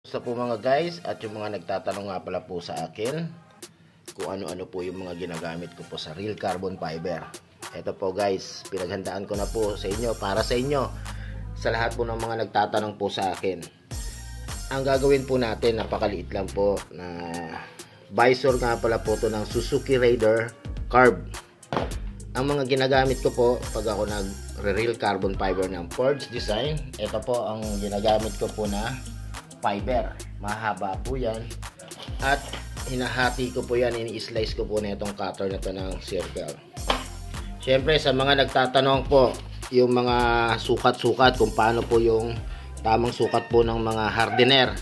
Sa po mga guys at yung mga nagtatanong nga pala po sa akin kung ano-ano po yung mga ginagamit ko po sa Real Carbon Fiber. Ito po guys, pinaghandaan ko na po sa inyo, para sa inyo, sa lahat po ng mga nagtatanong po sa akin. Ang gagawin po natin, napakaliit lang po na visor nga pala po to ng Suzuki Raider Carb. Ang mga ginagamit ko po pag ako nag-Real Carbon Fiber ng Forge Design, ito po ang ginagamit ko po na fiber. Mahaba po yan. At hinahati ko po yan, ini-slice ko po na itong cutter na ito ng circle. Siyempre sa mga nagtatanong po, yung mga sukat-sukat kung paano po yung tamang sukat po ng mga hardener.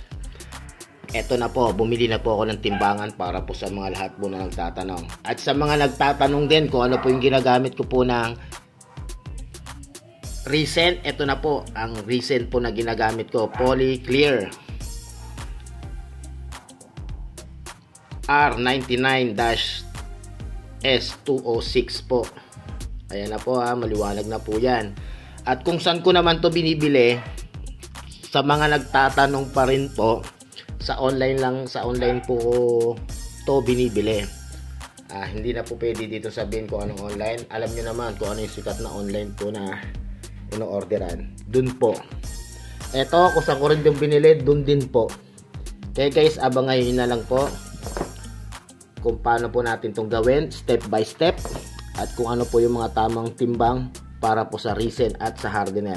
Eto na po, bumili na po ako ng timbangan para po sa mga lahat po na nagtatanong. At sa mga nagtatanong din kung ano po yung ginagamit ko po ng recent, ito na po ang recent po na ginagamit ko, Poly Clear R99-S206 po. Ayan na po maliwanag na po yan. At kung saan ko naman to binibili, sa mga nagtatanong pa rin po, sa online lang, sa online po to binibili. Hindi na po pwede dito sabihin ko anong online. Alam nyo naman kung ano yung sikat na online po na ino-orderan. Dun po. Eto, kung saan ko rin yung binili, dun din po. Kaya guys, abangayin na lang po kung paano po natin itong gawin, step by step. At kung ano po yung mga tamang timbang para po sa resin at sa hardener.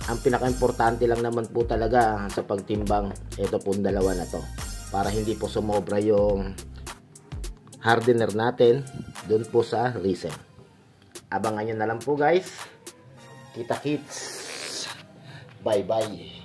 Ang pinaka-importante lang naman po talaga sa pagtimbang, ito po dalawa na to. Para hindi po sumobra yung hardener natin dun po sa resin. Abangan nyo na lang po guys. Kita-kits. Bye-bye.